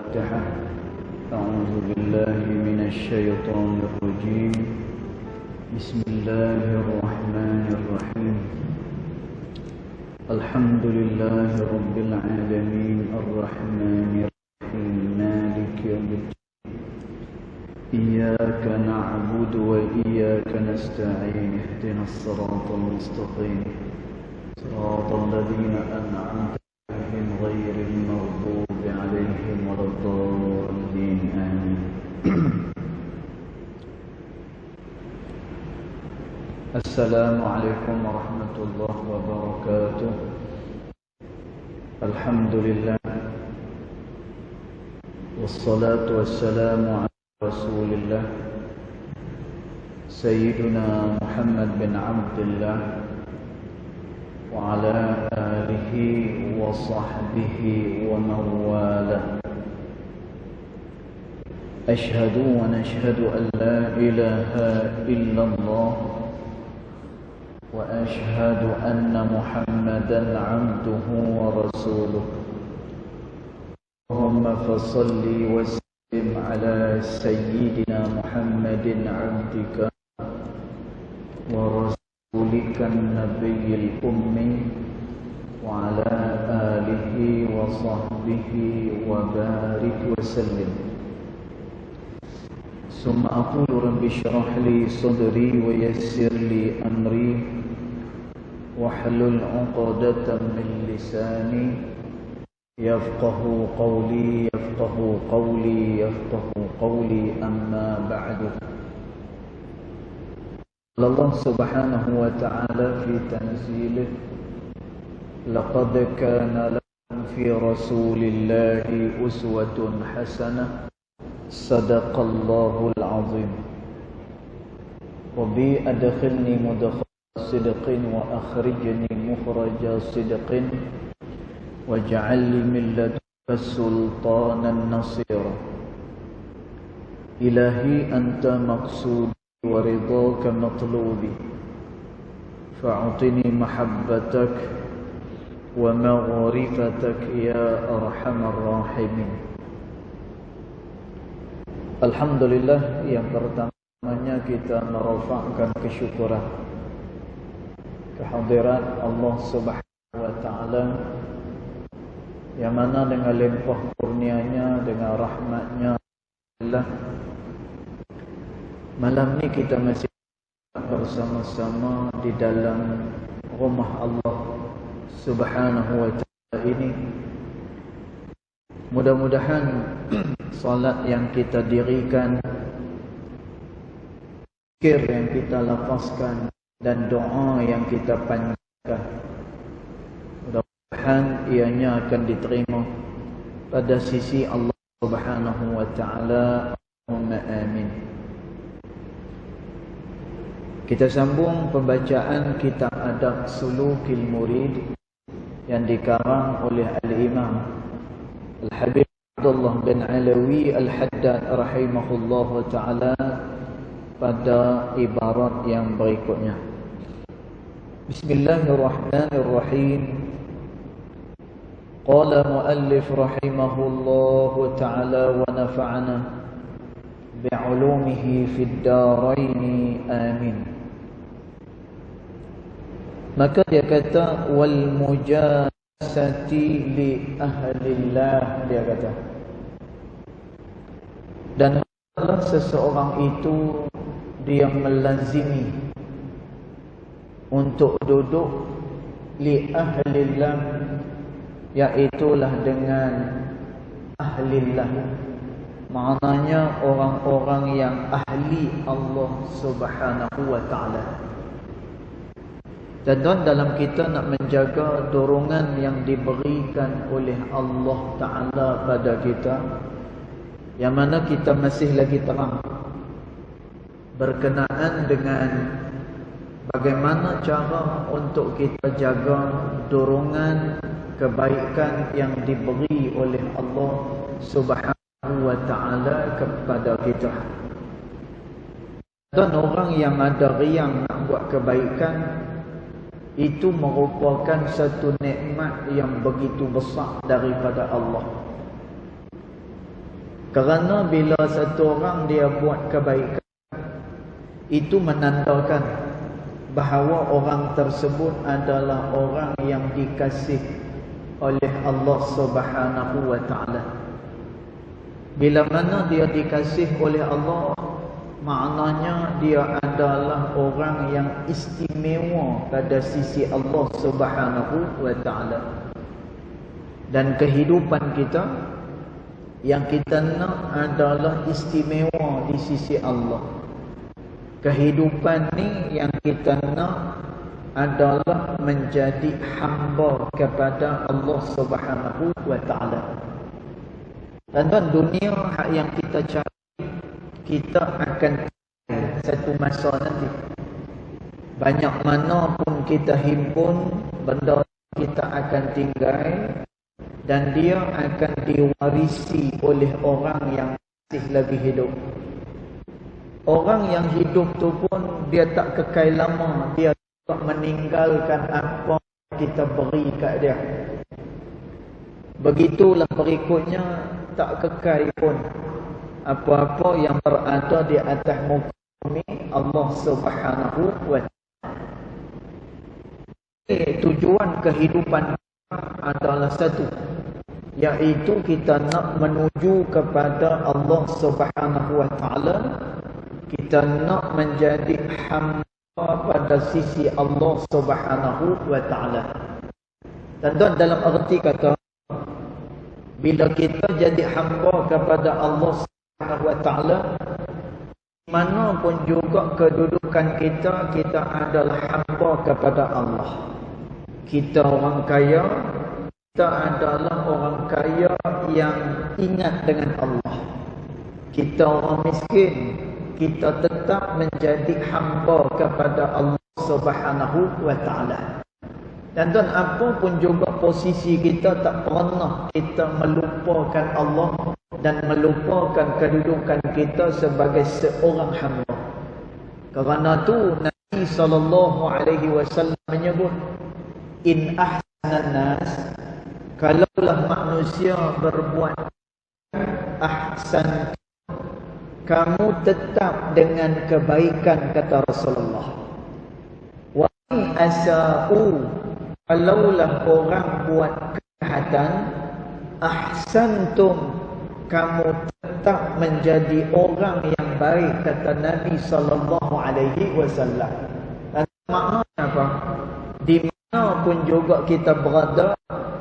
الفاتحة. أعوذ بالله من الشيطان الرجيم. بسم الله الرحمن الرحيم. الحمد لله رب العالمين الرحمن الرحيم مالك يوم الدين. إياك نعبد وإياك نستعين. اهدنا الصراط المستقيم صراط الذين أنعمت عليهم غير المغضوب عليهم ولا الضالين آمين. السلام عليكم ورحمة الله وبركاته. الحمد لله والصلاة والسلام على رسول الله سيدنا محمد بن عبد الله وعلى آله وصحبه ومن والاه. أشهد ونشهد أن لا إله إلا الله وأشهد أن محمدا عبده ورسوله. اللهم فصل وسلم على سيدنا محمد عبدك ورسولك النبي الأمي وعلى آله وصحبه وبارك وسلم. ثم أقول رب اشرح لي صدري ويسر لي أمري واحلل عقدة من لساني يفقه قولي يفقه قولي أما بعد. Allah subhanahu wa ta'ala fi tanzilih laqad kana lakum fi rasulillahi uswatun hasanah sadaqallahul azim wa bi adkhilni mudkhala sidqin wa akhrijni mukhraja sidqin waj'al li min ladunka sultanan nasira. Ilahi anta maqsud ورضاك مطلوبي فأعطني محبتك ومغرفتك يا أرحم الراحمين. Alhamdulillah, yang pertamanya kita merafakkan kesyukuran kehadiran Allah Subhanahu wa taala yang mana dengan limpah kurnianya, dengan rahmatnya Allah, malam ni kita masih bersama-sama di dalam rumah Allah Subhanahu wa ta'ala ini. Mudah-mudahan salat yang kita dirikan, zikir yang kita lafazkan dan doa yang kita panjatkan, mudah-mudahan ianya akan diterima pada sisi Allah Subhanahu wa ta'ala. Allahumma amin. Kita sambung pembacaan kitab Adab Sulukil Murid yang dikarang oleh Al-Imam Al-Habib Abdullah bin Alawi Al-Haddad rahimahullah ta'ala pada ibarat yang berikutnya. Bismillahirrahmanirrahim. Qala muallif rahimahullah ta'ala wa nafa'ana bi'ulumihi fid daraini amin. Maka dia kata wal mujasati li ahlillah, dia kata, dan kalau seseorang itu dia melazimi untuk duduk li ahlillah, iaitulah dengan ahlillah, maknanya orang-orang yang ahli Allah Subhanahu wa ta'ala. Dan dalam kita nak menjaga dorongan yang diberikan oleh Allah Ta'ala pada kita, yang mana kita masih lagi terang berkenaan dengan bagaimana cara untuk kita jaga dorongan kebaikan yang diberi oleh Allah Subhanahu wa ta'ala kepada kita. Dan orang yang ada riang nak buat kebaikan, itu merupakan satu nikmat yang begitu besar daripada Allah. Kerana bila satu orang dia buat kebaikan, itu menandakan bahawa orang tersebut adalah orang yang dikasih oleh Allah Subhanahu wa ta'ala. Bila mana dia dikasih oleh Allah, maknanya dia adalah orang yang istimewa pada sisi Allah Subhanahu wa ta'ala. Dan kehidupan kita yang kita nak adalah istimewa di sisi Allah. Kehidupan ni yang kita nak adalah menjadi hamba kepada Allah Subhanahu wa ta'ala. Dan dunia yang kita cari, kita akan satu masa nanti. Banyak mana pun kita himpun, benda kita akan tinggal, dan dia akan diwarisi oleh orang yang masih lagi hidup. Orang yang hidup tu pun dia tak kekal lama, dia tak meninggalkan apa kita beri kat dia. Begitulah berikutnya, tak kekal pun apa-apa yang berada di atas muka bumi Allah Subhanahu wa ta'ala. Tujuan kehidupan adalah satu, iaitu kita nak menuju kepada Allah Subhanahu wa ta'ala. Kita nak menjadi hamba pada sisi Allah Subhanahu wa ta'ala. Dan dalam arti kata, bila kita jadi hamba kepada Allah Subhanahu wa ta'ala, mana pun juga kedudukan kita, kita adalah hamba kepada Allah. Kita orang kaya, kita adalah orang kaya yang ingat dengan Allah. Kita orang miskin, kita tetap menjadi hamba kepada Allah Subhanahu wa ta'ala. Dan apa pun juga posisi kita, tak pernah kita melupakan Allah dan melupakan kedudukan kita sebagai seorang hamba. Kerana tu Nabi SAW menyebut, in ahsanan nas, kalaulah manusia berbuat ahsan, kamu tetap dengan kebaikan, kata Rasulullah. Wa in asa'u, kalaulah orang buat kejahatan, ahsantum, kamu tetap menjadi orang yang baik, kata Nabi SAW. Dan maknanya apa? Di mana pun juga kita berada,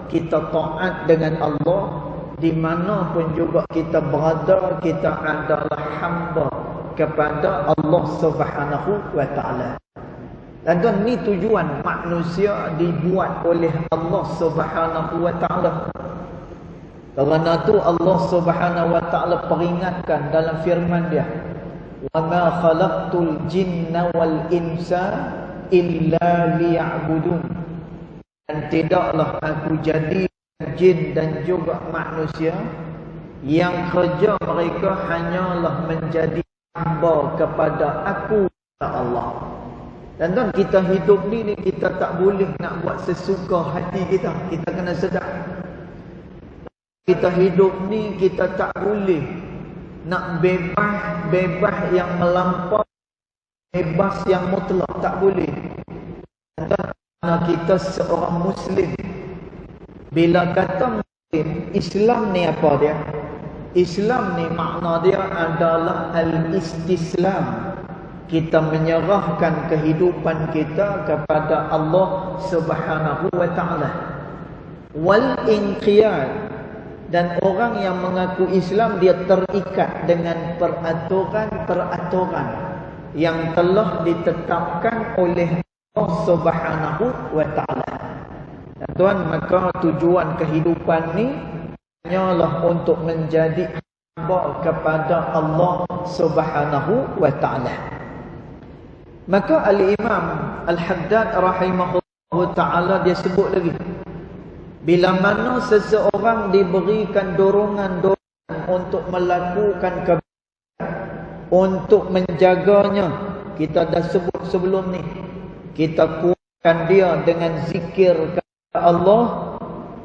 kita taat dengan Allah. Di mana pun juga kita berada, kita adalah hamba kepada Allah Subhanahu wa ta'ala. Dan ni tujuan manusia dibuat oleh Allah Subhanahu wa ta'ala. Kerana tu Allah Subhanahu wa ta'ala peringatkan dalam firman dia, wa ma khalaqtul jinna wal insa illa liya'budun. Dan tidaklah aku jadi jin dan juga manusia yang kerja mereka hanyalah menjadi hamba kepada aku, kata Allah. Dan kita hidup ni kita tak boleh nak buat sesuka hati kita. Kita kena sedar, kita hidup ni kita tak boleh nak bebas yang melampau, bebas yang mutlak, tak boleh. Kerana kita seorang Muslim, bila kata Muslim, Islam ni apa dia? Islam ni makna dia adalah al-istislam. Kita menyerahkan kehidupan kita kepada Allah Subhanahu wa ta'ala. Wal inqiyad, dan orang yang mengaku Islam, dia terikat dengan peraturan-peraturan yang telah ditetapkan oleh Allah Subhanahu wa ta'ala. Dan tuan, maka tujuan kehidupan ni hanyalah untuk menjadi hamba kepada Allah Subhanahu wa ta'ala. Maka Al-Imam Al-Haddad rahimahullah ta'ala dia sebut lagi, bila mana seseorang diberikan dorongan untuk melakukan kebaikan, untuk menjaganya, kita dah sebut sebelum ni, kita kuatkan dia dengan zikir kepada Allah,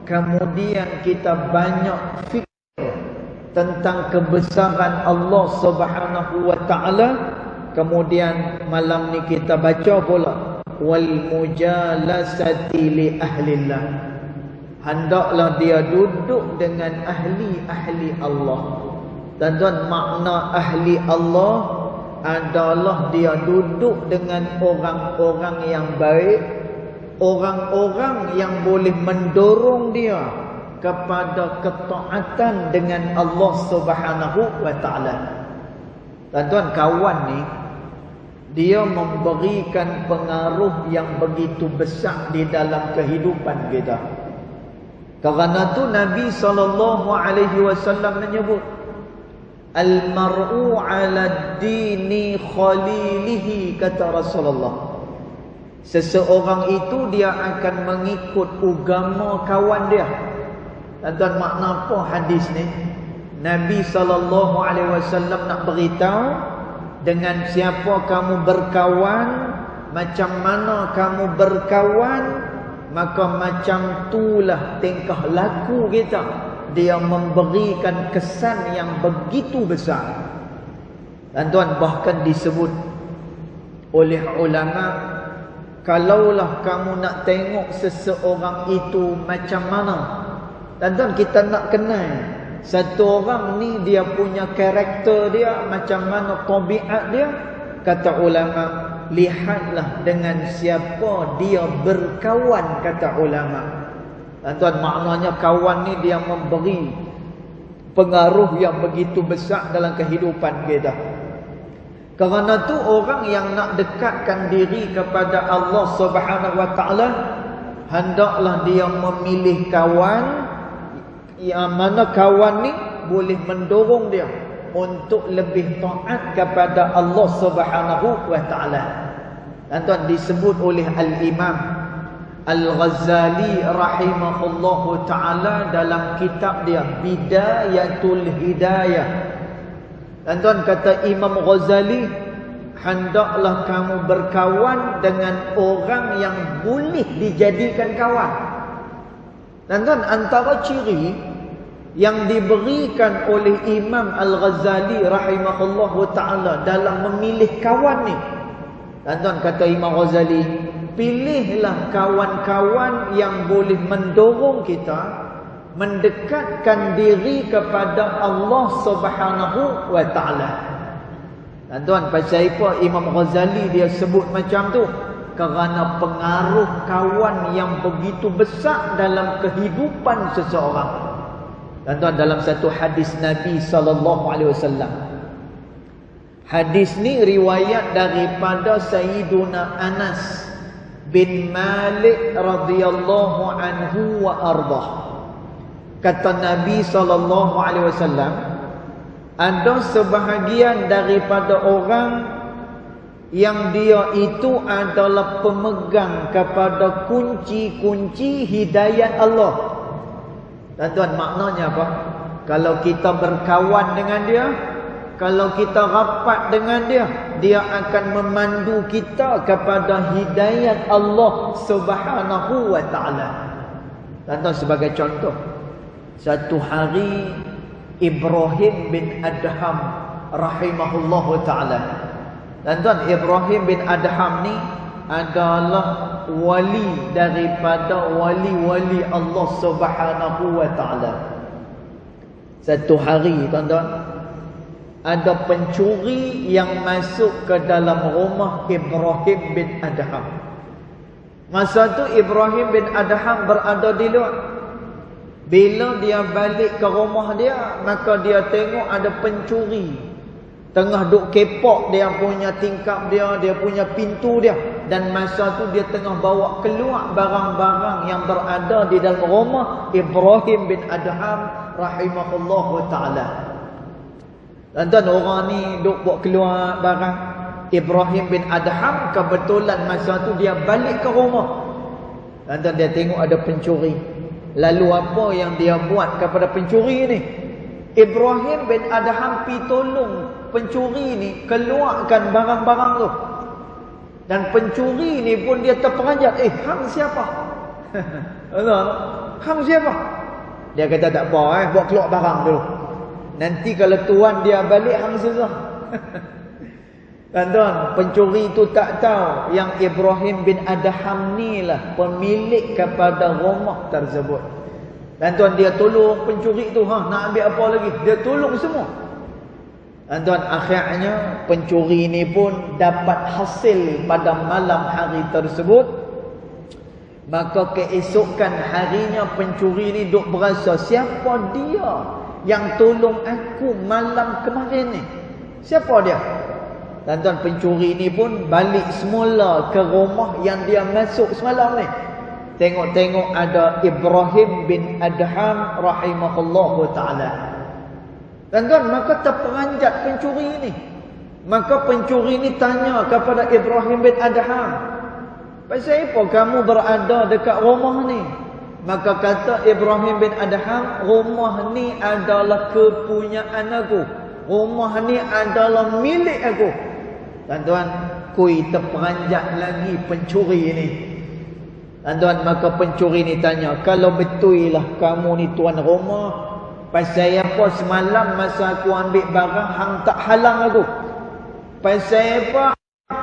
kemudian kita banyak fikir tentang kebesaran Allah Subhanahu wa taala. Kemudian malam ni kita baca pula wal mujalasati li ahlillah. Hendaklah dia duduk dengan ahli-ahli Allah. Tuan-tuan, makna ahli Allah adalah dia duduk dengan orang-orang yang baik, orang-orang yang boleh mendorong dia kepada ketaatan dengan Allah Subhanahu wa taala. Tuan-tuan, kawan ni dia memberikan pengaruh yang begitu besar di dalam kehidupan kita. Kerana tu Nabi SAW menyebut al-mar'u 'ala dini khalilihi, kata Rasulullah. Seseorang itu dia akan mengikut agama kawan dia. Tuan-tuan, makna apa hadis ni? Nabi SAW nak beritahu, dengan siapa kamu berkawan, macam mana kamu berkawan, maka macam itulah tingkah laku kita. Dia memberikan kesan yang begitu besar. Tuan-tuan, bahkan disebut oleh ulama, kalaulah kamu nak tengok seseorang itu macam mana, tuan-tuan, kita nak kenal satu orang ni dia punya karakter dia, macam mana tabiat dia. Kata ulama, lihatlah dengan siapa dia berkawan, kata ulama. Tuan-tuan, maknanya kawan ni dia memberi pengaruh yang begitu besar dalam kehidupan kita. Kerana tu orang yang nak dekatkan diri kepada Allah Subhanahu wa taala, hendaklah dia memilih kawan yang mana kawan ni boleh mendorong dia untuk lebih taat kepada Allah Subhanahu wa taala. Tuan-tuan, disebut oleh Al-Imam Al-Ghazali rahimahullahu taala dalam kitab dia Bidayatul Hidayah. Tuan-tuan, kata Imam Ghazali, hendaklah kamu berkawan dengan orang yang boleh dijadikan kawan. Tuan-tuan, antara ciri yang diberikan oleh Imam Al-Ghazali rahimahullahu ta'ala dalam memilih kawan ni, tuan-tuan, kata Imam Ghazali, pilihlah kawan-kawan yang boleh mendorong kita mendekatkan diri kepada Allah Subhanahu wa ta'ala. Tuan-tuan, pasal apa Imam Ghazali dia sebut macam tu? Kerana pengaruh kawan yang begitu besar dalam kehidupan seseorang. Tuan-tuan, dalam satu hadis Nabi SAW, hadis ni riwayat daripada Sayyiduna Anas bin Malik radhiyallahu anhu wa ardah. Kata Nabi SAW, ada sebahagian daripada orang yang dia itu adalah pemegang kepada kunci-kunci hidayat Allah. Tuan-tuan, maknanya apa? Kalau kita berkawan dengan dia, kalau kita rapat dengan dia, dia akan memandu kita kepada hidayat Allah Subhanahu wa taala. Tuan-tuan, sebagai contoh, satu hari Ibrahim bin Adham rahimahullahu taala. Tuan-tuan, Ibrahim bin Adham ni adalah wali daripada wali-wali Allah Subhanahu wa taala. Satu hari, tuan-tuan, ada pencuri yang masuk ke dalam rumah Ibrahim bin Adham. Masa tu Ibrahim bin Adham berada di luar. Bila dia balik ke rumah dia, maka dia tengok ada pencuri tengah duk kepok dia punya tingkap dia, dia punya pintu dia. Dan masa tu dia tengah bawa keluar barang-barang yang berada di dalam rumah Ibrahim bin Adham rahimahullahu ta'ala. Dan orang ni duk bawa keluar barang. Ibrahim bin Adham kebetulan masa tu dia balik ke rumah. Dan dia tengok ada pencuri. Lalu apa yang dia buat kepada pencuri ni? Ibrahim bin Adham pergi tolong pencuri ni keluarkan barang-barang tu. Dan pencuri ni pun dia terperanjat. Hang siapa? Hang siapa? Dia kata tak apa, buat keluar barang dulu. Nanti kalau tuan dia balik, hang susah. Tuan-tuan, pencuri itu tak tahu yang Ibrahim bin Adham ni lah pemilik kepada rumah tersebut. Tuan-tuan, dia tolong pencuri itu, nak ambil apa lagi? Dia tolong semua. Tuan-tuan, akhirnya pencuri ni pun dapat hasil pada malam hari tersebut. Maka keesokan harinya pencuri ni duk berasa, siapa dia yang tolong aku malam kemarin ni? Siapa dia? Tuan-tuan, pencuri ni pun balik semula ke rumah yang dia masuk semalam ni. Tengok-tengok ada Ibrahim bin Adham rahimahullahu ta'ala. Tuan-tuan, maka terperanjat pencuri ni. Maka pencuri ni tanya kepada Ibrahim bin Adham, pasal apa kamu berada dekat rumah ni? Maka kata Ibrahim bin Adham, rumah ni adalah kepunyaan aku. Rumah ni adalah milik aku. Tuan-tuan, kui terperanjat lagi pencuri ni. Tuan-tuan, maka pencuri ni tanya, kalau betul lah kamu ni tuan rumah, pasal apa semalam masa aku ambil barang hang tak halang aku? Pasal apa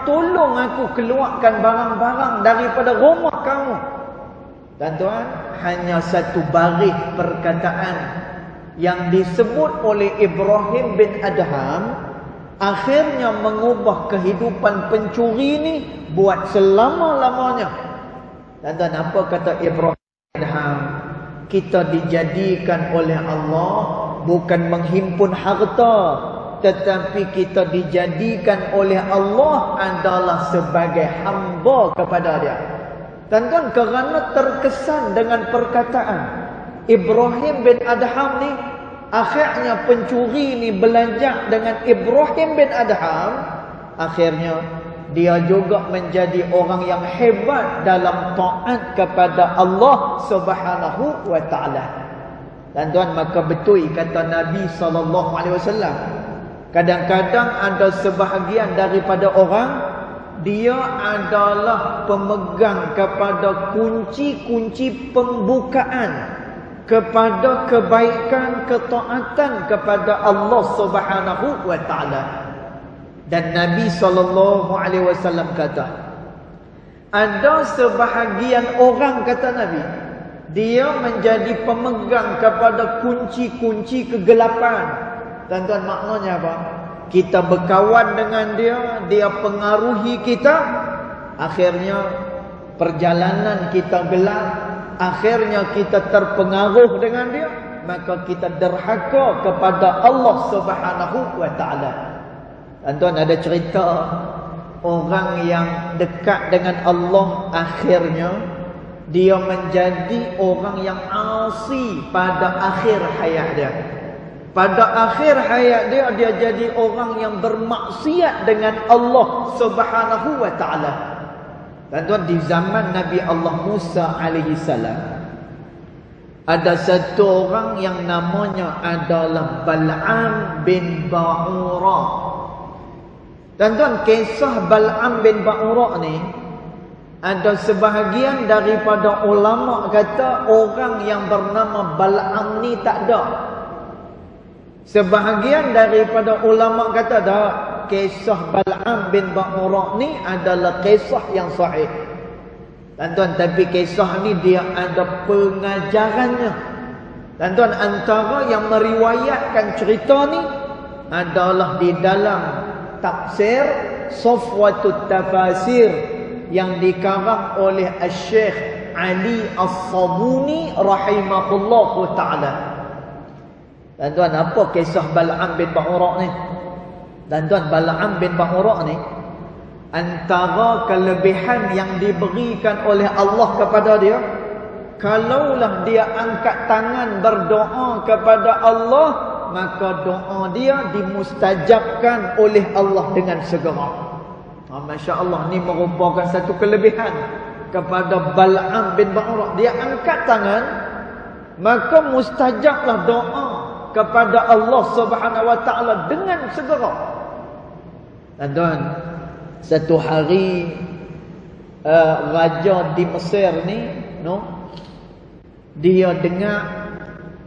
tolong aku keluarkan barang-barang daripada rumah kamu? Tuan-tuan, hanya satu baris perkataan yang disebut oleh Ibrahim bin Adham akhirnya mengubah kehidupan pencuri ni buat selama-lamanya. Tuan-tuan, apa kata Ibrahim bin Adham? Kita dijadikan oleh Allah bukan menghimpun harta, tetapi kita dijadikan oleh Allah adalah sebagai hamba kepada dia. Tuan-tuan, kerana terkesan dengan perkataan Ibrahim bin Adham ni, akhirnya pencuri ni belajar dengan Ibrahim bin Adham. Akhirnya dia juga menjadi orang yang hebat dalam taat kepada Allah Subhanahu wa taala. Tuan-tuan, maka betul kata Nabi SAW, kadang-kadang ada sebahagian daripada orang, dia adalah pemegang kepada kunci-kunci pembukaan kepada kebaikan, ketaatan kepada Allah Subhanahu wa taala. Dan Nabi SAW kata, ada sebahagian orang, kata Nabi, dia menjadi pemegang kepada kunci-kunci kegelapan. Tuan-tuan, maknanya apa? Kita berkawan dengan dia, dia pengaruhi kita, akhirnya perjalanan kita gelap, akhirnya kita terpengaruh dengan dia, maka kita derhaka kepada Allah Subhanahu wa taala. Tuan-tuan, ada cerita orang yang dekat dengan Allah, akhirnya dia menjadi orang yang asi pada akhir hayat dia. Pada akhir hayat dia, dia jadi orang yang bermaksiat dengan Allah Subhanahu wa taala. Tuan-tuan, di zaman Nabi Allah Musa alaihi salam, ada satu orang yang namanya adalah Bal'am bin Ba'ura. Tuan-tuan, kisah Bal'am bin Ba'ura ni, ada sebahagian daripada ulama kata orang yang bernama Bal'am ni tak ada. Sebahagian daripada ulama kata dah, kisah Bal'am bin Ba'ura ni adalah kisah yang sahih. Tuan-tuan, tapi kisah ni dia ada pengajarannya. Tuan-tuan, antara yang meriwayatkan cerita ni adalah di dalam tafsir Safwatut Tafasir yang dikarang oleh Syekh Ali As-Sabuni rahimahullahu ta'ala. Tuan-tuan, apa kisah Bal'am bin Ba'ura ni? Tuan-tuan, Bal'am bin Ba'ura ni, antara kelebihan yang diberikan oleh Allah kepada dia, kalaulah dia angkat tangan berdoa kepada Allah, maka doa dia dimustajabkan oleh Allah dengan segera. Masya Allah, ni merupakan satu kelebihan kepada Bal'am bin Ba'ura. Dia angkat tangan, maka mustajablah doa kepada Allah Subhanahu wa taala dengan segera. Tuan-tuan, satu hari raja di Mesir ni, dia dengar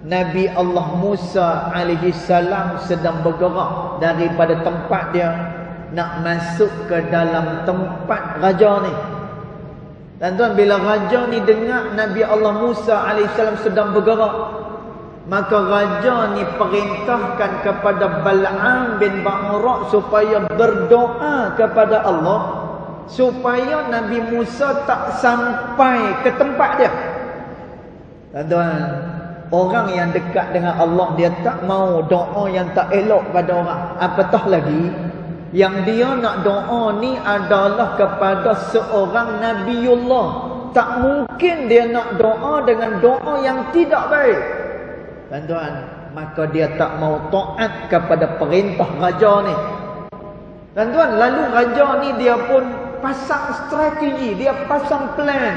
Nabi Allah Musa alaihi salam sedang bergerak daripada tempat dia nak masuk ke dalam tempat raja ni. Tuan-tuan, bila raja ni dengar Nabi Allah Musa alaihi salam sedang bergerak, maka raja ni perintahkan kepada Bal'am bin Ba'ura supaya berdoa kepada Allah supaya Nabi Musa tak sampai ke tempat dia. Tuan-tuan, orang yang dekat dengan Allah, dia tak mau doa yang tak elok pada orang. Apatah lagi yang dia nak doa ni adalah kepada seorang Nabiullah. Tak mungkin dia nak doa dengan doa yang tidak baik. Tuan-tuan, maka dia tak mau taat kepada perintah raja ni. Tuan-tuan, lalu raja ni dia pun pasang strategi, dia pasang plan.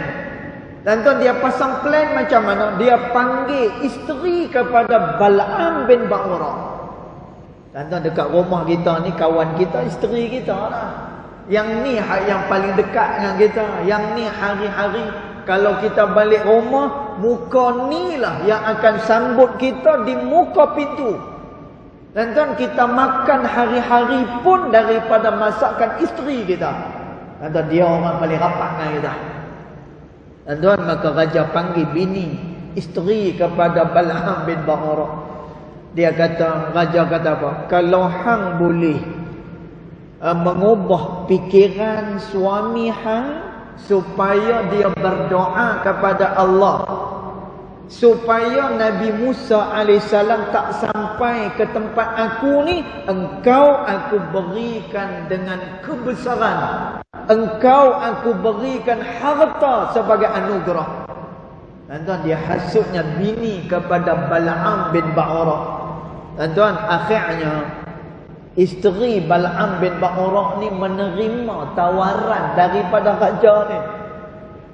Tuan-tuan, dia pasang plan macam mana? Dia panggil isteri kepada Bal'am bin Ba'ura. Tuan-tuan, dekat rumah kita ni, kawan kita, isteri kita lah. Yang ni yang paling dekat dengan kita. Yang ni hari-hari kalau kita balik rumah, muka ni lah yang akan sambut kita di muka pintu. Tuan-tuan, kita makan hari-hari pun daripada masakan isteri kita. Tuan-tuan, dia orang paling rapat dengan kita. Tuan-tuan, maka raja panggil bini isteri kepada Bal'am bin Ba'ura. Raja kata apa? Kalau hang boleh mengubah fikiran suami hang supaya dia berdoa kepada Allah, supaya Nabi Musa AS tak sampai ke tempat aku ni, engkau aku berikan dengan kebesaran, engkau aku berikan harta sebagai anugerah. Tuan-tuan, dia hasutnya bini kepada Bal'am bin Ba'ura. Tuan-tuan, akhirnya isteri Bal'am bin Ba'ura ni menerima tawaran daripada raja ni.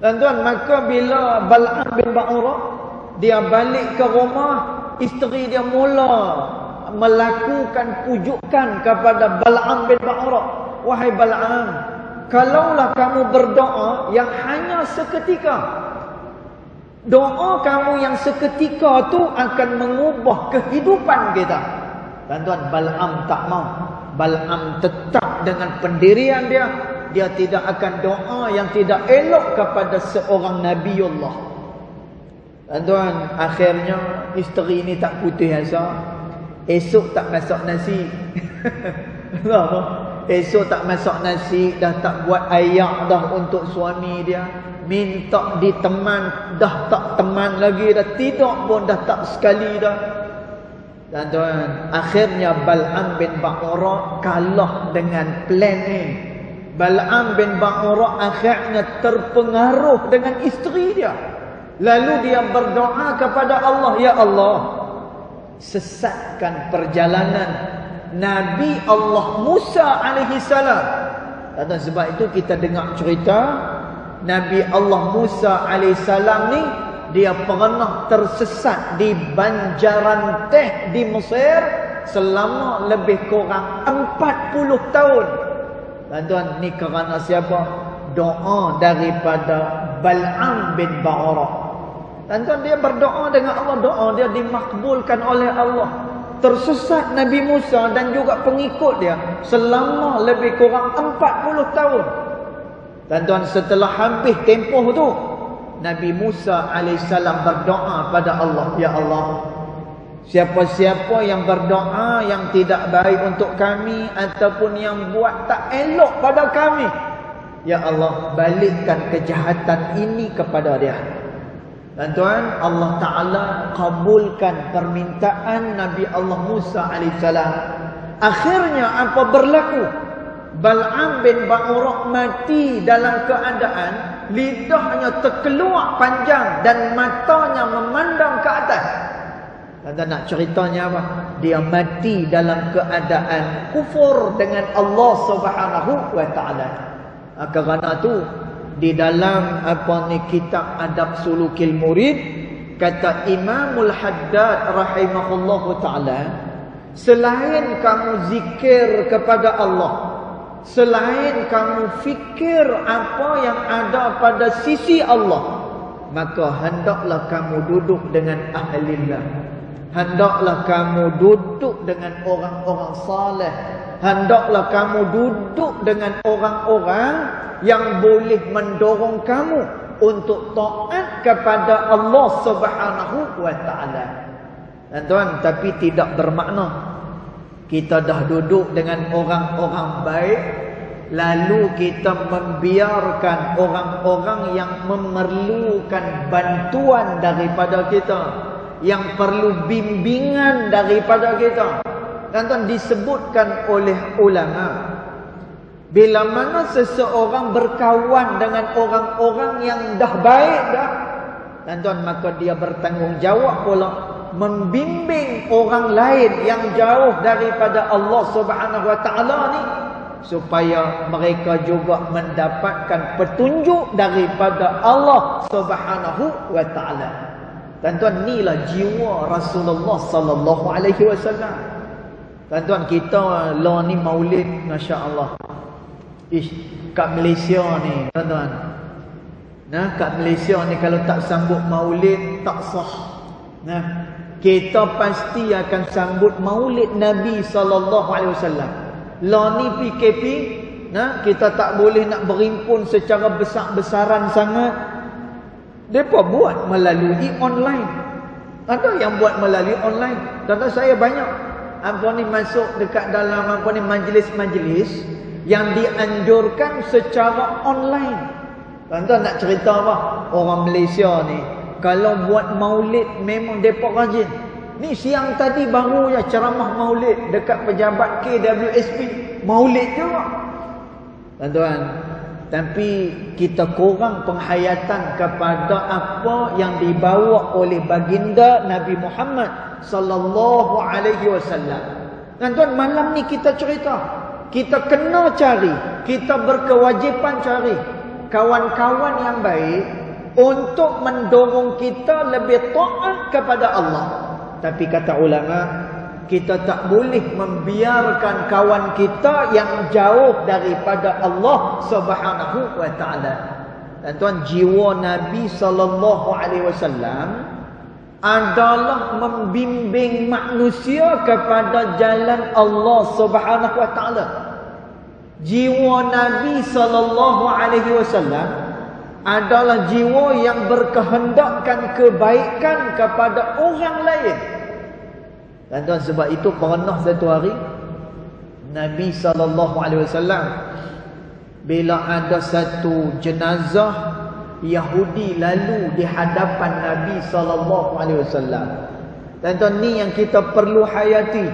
Tuan-tuan, maka bila Bal'am bin Ba'ura dia balik ke rumah, isteri dia mula melakukan pujukan kepada Bal'am bin Ba'ura. Wahai Bal'am, kalaulah kamu berdoa yang hanya seketika, doa kamu yang seketika tu akan mengubah kehidupan kita. Tuan-tuan, Bal'am tak mau. Bal'am tetap dengan pendirian dia. Dia tidak akan doa yang tidak elok kepada seorang Nabiullah. Tuan-tuan, akhirnya isteri ni tak putih asa. Esok tak masak nasi. Esok tak masak nasi, dah tak buat ayak dah untuk suami dia. Minta diteman, dah tak teman lagi dah. Tidur pun dah tak sekali dah. Tuan-tuan, akhirnya Bal'am bin Ba'ura kalah dengan plan ni. Bal'am bin Ba'ura akhirnya terpengaruh dengan isteri dia. Lalu dia berdoa kepada Allah, ya Allah, sesatkan perjalanan Nabi Allah Musa alaihi salam. Dan sebab itu kita dengar cerita Nabi Allah Musa alaihi salam ni, dia pernah tersesat di banjaran teh di Mesir selama lebih kurang 40 tahun. Tuan-tuan, ni kerana siapa? Doa daripada Bal'am bin Ba'ura. Tuan-tuan, dia berdoa dengan Allah, doa dia dimakbulkan oleh Allah. Tersesat Nabi Musa dan juga pengikut dia selama lebih kurang 40 tahun. Tuan-tuan, setelah habis tempoh tu, Nabi Musa AS berdoa pada Allah, ya Allah, siapa-siapa yang berdoa yang tidak baik untuk kami ataupun yang buat tak elok pada kami, ya Allah, balikkan kejahatan ini kepada dia. Tuan-tuan, Allah Ta'ala kabulkan permintaan Nabi Allah Musa AS. Akhirnya apa berlaku? Bal'am bin Ba'ura mati dalam keadaan lidahnya terkeluar panjang dan matanya memandang ke atas. Tuan-tuan, nak ceritanya apa? Dia mati dalam keadaan kufur dengan Allah Subhanahu wa Ta'ala. Kerana tu di dalam kitab Adab Sulukil Murid, kata Imamul Haddad rahimahullahu ta'ala, selain kamu zikir kepada Allah, selain kamu fikir apa yang ada pada sisi Allah, maka hendaklah kamu duduk dengan ahlillah. hendaklah kamu duduk dengan orang-orang saleh. Hendaklah kamu duduk dengan orang-orang yang boleh mendorong kamu untuk taat kepada Allah Subhanahu wa taala. Tuan, tapi tidak bermakna kita dah duduk dengan orang-orang baik, lalu kita membiarkan orang-orang yang memerlukan bantuan daripada kita, yang perlu bimbingan daripada kita. Tuan-tuan, disebutkan oleh ulama, bila mana seseorang berkawan dengan orang-orang yang dah baik dah, tuan-tuan, maka dia bertanggungjawab pula membimbing orang lain yang jauh daripada Allah Subhanahu wa taala ni, supaya mereka juga mendapatkan petunjuk daripada Allah Subhanahu wa taala. Tuan-tuan, inilah jiwa Rasulullah sallallahu alaihi wasallam. Tuan-tuan, kita lah ni maulid, masya-Allah. Kat Malaysia ni, tuan-tuan. Nah, kat Malaysia ni kalau tak sambut maulid tak sah. Nah, kita pasti akan sambut maulid Nabi sallallahu alaihi wasallam. Lah ni PKP, nah, kita tak boleh nak berimpun secara besar-besaran sangat. Depa buat melalui online. Ada yang buat melalui online. Tuan-tuan, saya banyak apa ni masuk dekat dalam apa ni majlis-majlis yang dianjurkan secara online. Tuan-tuan, nak cerita apa? Orang Malaysia ni kalau buat maulid memang depa rajin. Ni siang tadi baru ya ceramah maulid dekat pejabat KWSP. Maulid juga. Tuan-tuan, tapi kita kurang penghayatan kepada apa yang dibawa oleh baginda Nabi Muhammad sallallahu alaihi wasallam. Tuan-tuan, malam ni kita cerita, kita kena cari, kita berkewajipan cari kawan-kawan yang baik untuk mendorong kita lebih taat kepada Allah. Tapi kata ulama, kita tak boleh membiarkan kawan kita yang jauh daripada Allah Subhanahu wa taala. Dan tuan, jiwa Nabi sallallahu alaihi wasallam adalah membimbing manusia kepada jalan Allah Subhanahu wa taala. Jiwa Nabi sallallahu alaihi wasallam adalah jiwa yang berkehendakkan kebaikan kepada orang lain. Dan tuan, sebab itu pernah satu hari Nabi sallallahu alaihi wasallam bila ada satu jenazah Yahudi lalu di hadapan Nabi sallallahu alaihi wasallam. Dan tuan, ni yang kita perlu hayati.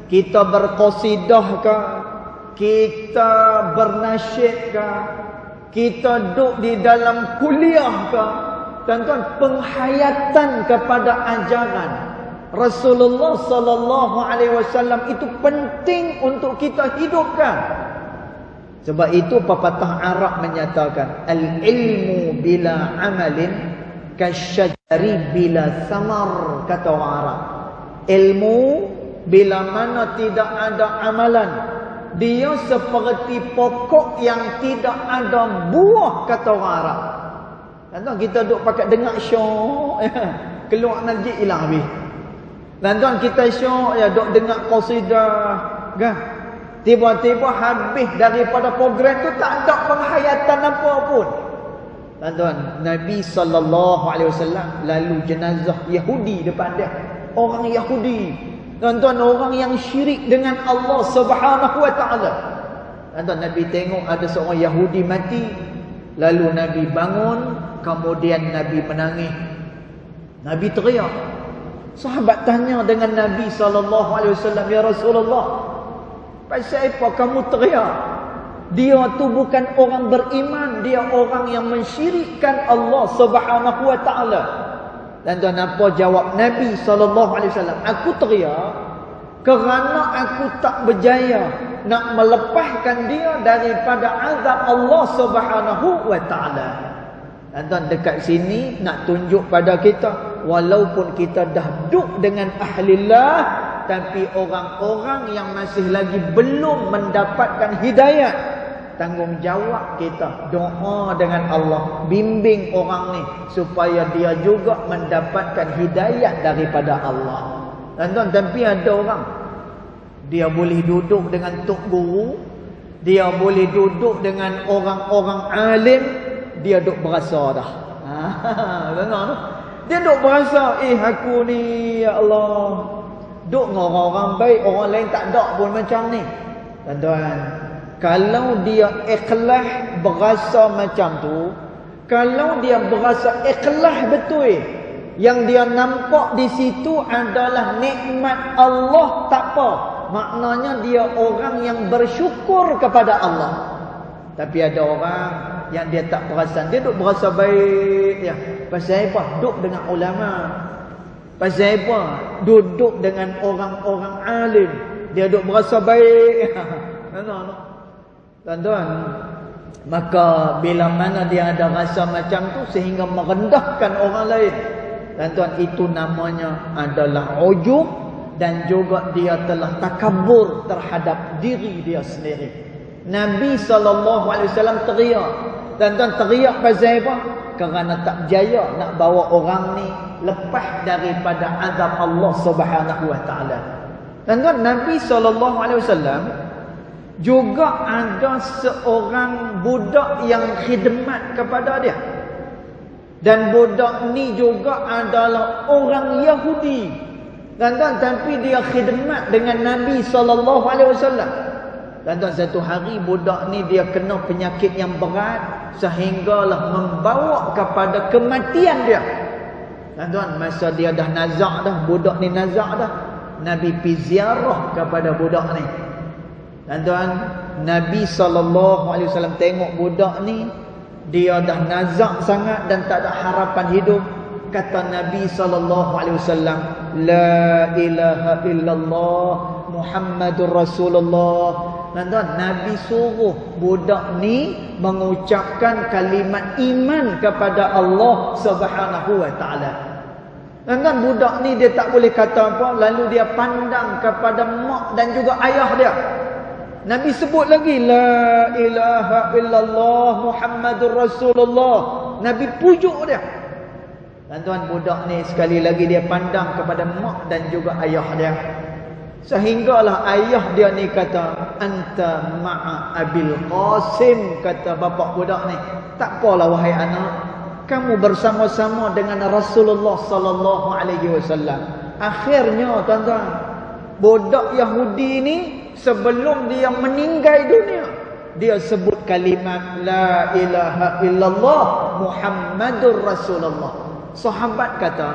Kita berqasidah ke, kita bernasyid ke, kita duduk di dalam kuliah ke, tuan-tuan, penghayatan kepada ajaran Rasulullah sallallahu alaihi wasallam itu penting untuk kita hidupkan. Sebab itu pepatah Arab menyatakan, al-ilmu bila amalin kasyajari bila samar, kata orang Arab. Ilmu bila mana tidak ada amalan, dia seperti pokok yang tidak ada buah, kata orang Arab. Tuan-tuan, kita duduk pakai dengar syok, keluar masjid hilang habis. Tuan-tuan, kita syok ya, duduk dengar qasidah kan. Tiba-tiba habis daripada program tu, tak ada penghayatan apa pun. Tuan-tuan, Nabi sallallahu alaihi wasallam lalu jenazah Yahudi depan dia. Orang Yahudi, tuan-tuan, orang yang syirik dengan Allah Subhanahu wa taala. Tuan-tuan, Nabi tengok ada seorang Yahudi mati, lalu Nabi bangun, kemudian Nabi menangis. Nabi teriak. Sahabat tanya dengan Nabi sallallahu alaihi wasallam, "Ya Rasulullah, pasal apa kamu teriak? Dia tu bukan orang beriman, dia orang yang mensyirikkan Allah Subhanahu wa taala." Dan tuan, apa jawab Nabi sallallahu alaihi wasallam? "Aku teriak kerana aku tak berjaya nak melepaskan dia daripada azab Allah Subhanahu wa taala." Dan tuan, dekat sini nak tunjuk pada kita, walaupun kita dah duduk dengan ahlillah, tapi orang-orang yang masih lagi belum mendapatkan hidayah, tanggungjawab kita doa dengan Allah, bimbing orang ni supaya dia juga mendapatkan hidayah daripada Allah. Tuan-tuan, tapi ada orang dia boleh duduk dengan tok guru, dia boleh duduk dengan orang-orang alim, dia duk berasa dah. Tuan-tuan, dia duk berasa, aku ni ya Allah, duk dengan orang-orang baik, orang lain tak ada pun macam ni. Tuan-tuan, kalau dia ikhlas berasa macam tu, kalau dia berasa ikhlas betul, yang dia nampak di situ adalah nikmat Allah, tak apa. Maknanya dia orang yang bersyukur kepada Allah. Tapi ada orang yang dia tak perasan, dia duk berasa baik ya. Pasal apa? Duduk dengan ulama. Pasal apa? Duduk dengan orang-orang alim, dia duk berasa baik. Tuan-tuan, maka bila mana dia ada rasa macam tu sehingga merendahkan orang lain, tuan-tuan, itu namanya adalah ujub, dan juga dia telah takabur terhadap diri dia sendiri. Nabi SAW teriak. Tuan-tuan, teriak pasal apa? Kerana tak berjaya nak bawa orang ni lepas daripada azab Allah Subhanahu Wa Taala. Tuan-tuan, Nabi SAW juga ada seorang budak yang khidmat kepada dia. Dan budak ni juga adalah orang Yahudi. Tuan-tuan, tapi dia khidmat dengan Nabi SAW. Tuan-tuan, satu hari budak ni dia kena penyakit yang berat sehinggalah membawa kepada kematian dia. Tuan-tuan, masa dia dah nazak dah, budak ni nazak dah, Nabi pergi ziarah kepada budak ni. Tuan-tuan, Nabi SAW tengok budak ni, dia dah nazak sangat dan tak ada harapan hidup. Kata Nabi SAW, La ilaha illallah Muhammadur Rasulullah. Tuan-tuan, Nabi suruh budak ni mengucapkan kalimat iman kepada Allah Subhanahu Wa Taala. Tuan-tuan, budak ni dia tak boleh kata apa, lalu dia pandang kepada mak dan juga ayah dia. Nabi sebut lagi, La ilaha illallah Muhammadur Rasulullah. Nabi pujuk dia. Tuan-tuan, budak ni sekali lagi dia pandang kepada mak dan juga ayah dia. Sehinggalah ayah dia ni kata, Anta ma'a Abil Qasim. Kata bapa budak ni, tak apalah wahai anak, kamu bersama-sama dengan Rasulullah sallallahu alaihi wasallam. Akhirnya tuan-tuan, budak Yahudi ni sebelum dia meninggal dunia, dia sebut kalimat La ilaha illallah Muhammadur Rasulullah. Sahabat kata,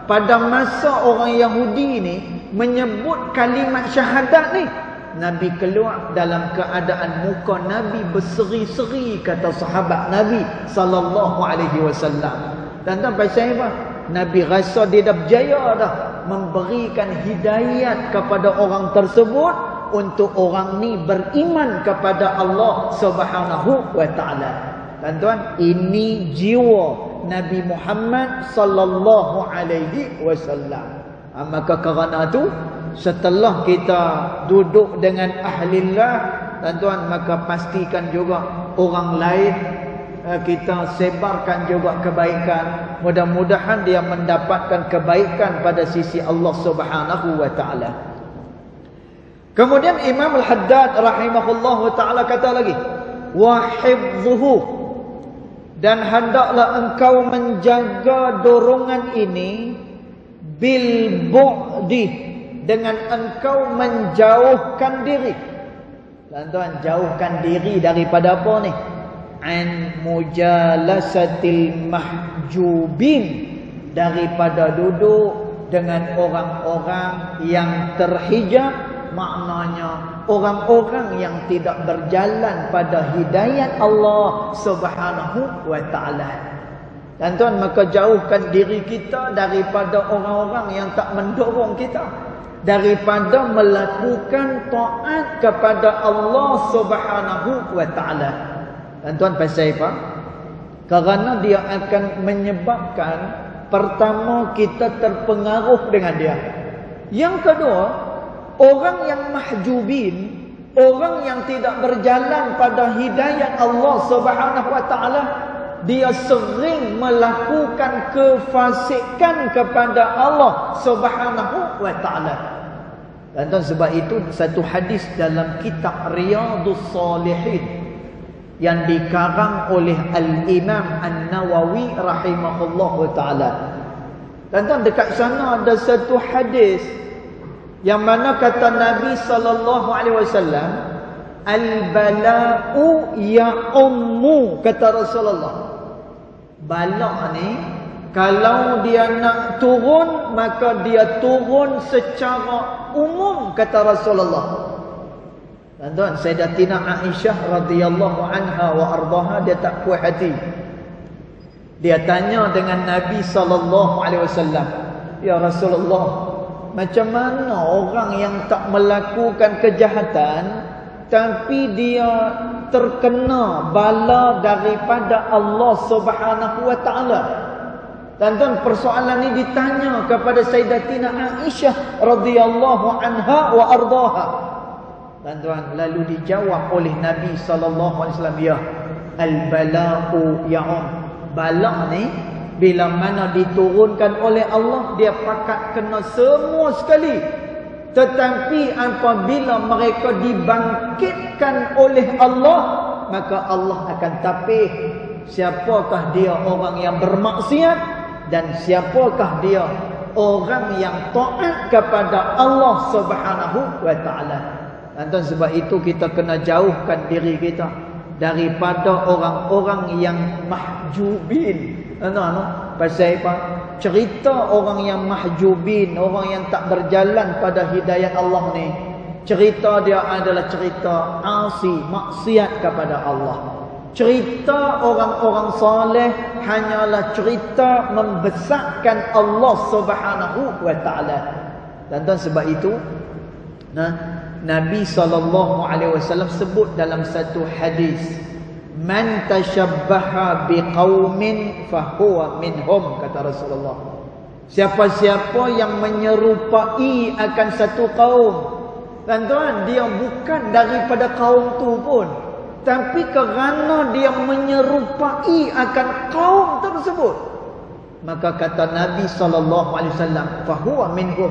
pada masa orang Yahudi ni menyebut kalimat syahadat ni, Nabi keluar dalam keadaan muka Nabi berseri-seri, kata sahabat Nabi sallallahu alaihi wasallam. Dan pasal apa? Nabi rasa dia dah berjaya dah memberikan hidayat kepada orang tersebut untuk orang ni beriman kepada Allah Subhanahu Wa Taala. Tuan-tuan, ini jiwa Nabi Muhammad sallallahu alaihi wasallam. Maka kerana itu, setelah kita duduk dengan ahlillah, tuan-tuan, maka pastikan juga orang lain kita sebarkan juga kebaikan. Mudah-mudahan dia mendapatkan kebaikan pada sisi Allah Subhanahu Wa Taala. Kemudian Imam Al-Haddad rahimahullahu taala kata lagi, wa hifdhuhu, dan hendaklah engkau menjaga dorongan ini bil bu'di, dengan engkau menjauhkan diri. Tuan-tuan, jauhkan diri daripada apa ni? An mujalasatil mahjubin, daripada duduk dengan orang-orang yang terhijab. Maknanya orang-orang yang tidak berjalan pada hidayat Allah Subhanahu Wa Taala. Tuan-tuan, maka jauhkan diri kita daripada orang-orang yang tak mendorong kita daripada melakukan taat kepada Allah Subhanahu Wa Taala. Tuan-tuan, pasal apa? Kerana dia akan menyebabkan, pertama, kita terpengaruh dengan dia. Yang kedua, orang yang mahjubin, orang yang tidak berjalan pada hidayat Allah Subhanahu Wa Taala, dia sering melakukan kefasikan kepada Allah Subhanahu wa taala. Dan sebab itu satu hadis dalam kitab Riyadhus Shalihin yang dikarang oleh Al-Imam An-Nawawi rahimahullahu taala. Dan dekat sana ada satu hadis yang mana kata Nabi sallallahu alaihi wasallam, al-bala'u ya'ummu, kata Rasulullah. Bala ni kalau dia nak turun, maka dia turun secara umum, kata Rasulullah. Tuan-tuan, Sayyidatina Aisyah radhiyallahu anha wa ardaha, dia tak puas hati. Dia tanya dengan Nabi sallallahu alaihi wasallam, "Ya Rasulullah, macam mana orang yang tak melakukan kejahatan tapi dia terkena bala daripada Allah Subhanahu wa taala?" Tuan-tuan, persoalan ini ditanya kepada Sayyidatina Aisyah radhiyallahu anha wa ardaha. Tuan-tuan, lalu dijawab oleh Nabi sallallahu alaihi wasallam, "Ya, al-bala'u ya'um." Bala ni bila mana diturunkan oleh Allah, dia pakat kena semua sekali. Tetapi apabila mereka dibangkitkan oleh Allah, maka Allah akan tapih siapakah dia orang yang bermaksiat dan siapakah dia orang yang taat kepada Allah Subhanahu wa taala. Dan sebab itu kita kena jauhkan diri kita daripada orang-orang yang mahjubin. Pasal apa? Cerita orang yang mahjubin, orang yang tak berjalan pada hidayat Allah ni, cerita dia adalah cerita asi, maksiat kepada Allah. Cerita orang-orang soleh hanyalah cerita membesarkan Allah Subhanahu wa taala. Dan sebab itu Nabi SAW sebut dalam satu hadis, "Man tashabbaha biqaumin fahuwa minhum," kata Rasulullah. Siapa-siapa yang menyerupai akan satu kaum, tuan-tuan, dia bukan daripada kaum tu pun, tapi kerana dia menyerupai akan kaum tersebut, maka kata Nabi SAW, fahuwa minhum,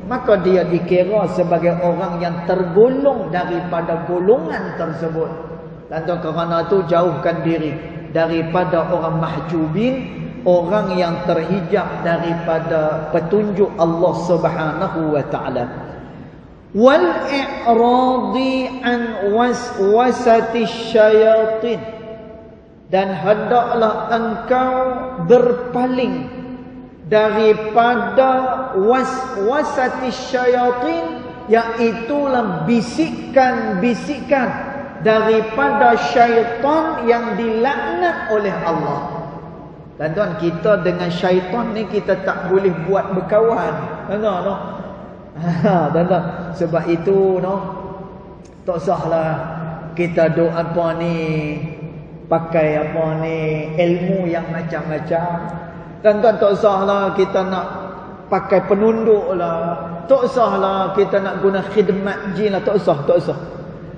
maka dia dikira sebagai orang yang tergolong daripada golongan tersebut. Dan kerana itu jauhkan diri daripada orang mahjubin, orang yang terhijab daripada petunjuk Allah Subhanahu wa taala. Wal i'radi an waswasati syayatin, dan hendaklah engkau berpaling daripada waswasati syayatin, iaitulah bisikan-bisikan daripada syaitan yang dilaknat oleh Allah. Dan tuan, kita dengan syaitan ni kita tak boleh buat berkawan. Tuan-tuan, sebab itu tak usahlah kita duk apa ni, pakai apa ni ilmu yang macam-macam. Tuan-tuan, tak usahlah kita nak pakai penunduk lah, tak usahlah kita nak guna khidmat jin lah, tak usah.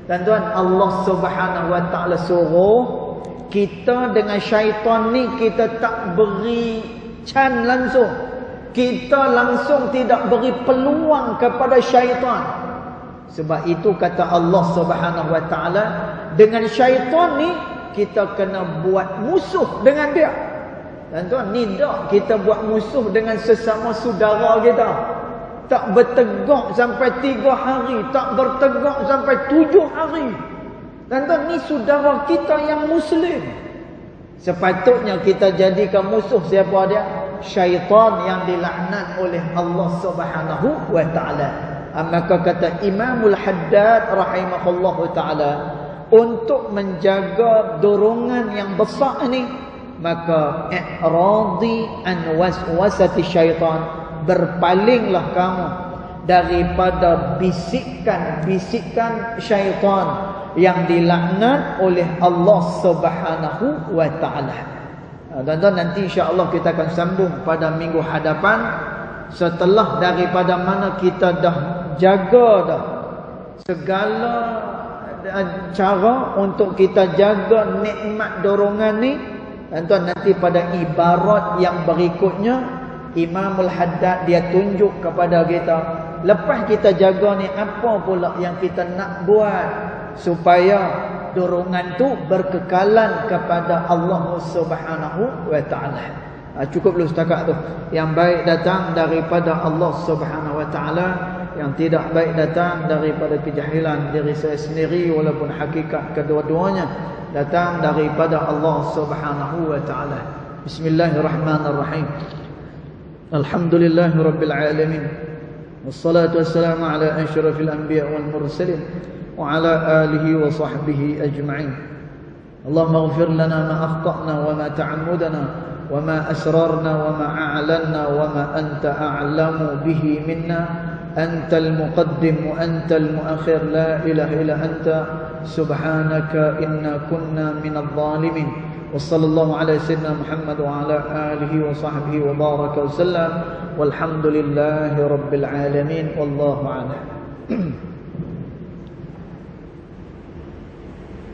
Tuan-tuan, Allah Subhanahu wa taala suruh kita dengan syaitan ni kita tak beri can langsung. Kita langsung tidak beri peluang kepada syaitan. Sebab itu kata Allah Subhanahu wa taala, dengan syaitan ni kita kena buat musuh dengan dia. Tuan-tuan, ni tak kita buat musuh dengan sesama saudara kita. Tak bertegak sampai 3 hari, tak bertegak sampai 7 hari. Tuan-tuan, ni saudara kita yang Muslim. Sepatutnya kita jadikan musuh siapa dia? Syaitan yang dilaknat oleh Allah Subhanahu wa taala. Maka kata Imamul Haddad rahimahullahu taala, untuk menjaga dorongan yang besar ni, maka i'radi an waswasati syaitan, berpalinglah kamu daripada bisikan-bisikan syaitan yang dilaknat oleh Allah Subhanahu wa taala. Tuan-tuan, nanti insya-Allah kita akan sambung pada minggu hadapan, setelah daripada mana kita dah jaga dah segala cara untuk kita jaga nikmat dorongan ni. Tuan, nanti pada ibarat yang berikutnya Imamul Haddad dia tunjuk kepada kita, lepas kita jaga ni, apa pula yang kita nak buat supaya dorongan tu berkekalan kepada Allah Subhanahu wa taala. Cukup dulu setakat tu. Yang baik datang daripada Allah Subhanahu wa taala, yang tidak baik datang daripada kejahilan diri saya sendiri, walaupun hakikat kedua-duanya datang daripada Allah Subhanahu wa taala. Bismillahirrahmanirrahim. Alhamdulillahirabbil alamin. Wassalatu wassalamu ala asyrafil anbiya wal mursalin wa ala alihi wa sahbihi ajma'in. Allahumma ighfir lana ma akhtana wa ma ta'ammudana wa ma asrarna wa ma a'lanna wa ma anta a'lamu bihi minna. Antal muqaddim wa antal muakhir, la ilaha illa anta subhanaka inna kunna minadh dhalimin. Wa sallallahu ala sayyidina Muhammad wa ala alihi wa sahbihi wa baraka wa sallam. Walhamdulillahi rabbil alamin. Wallahu a'lam.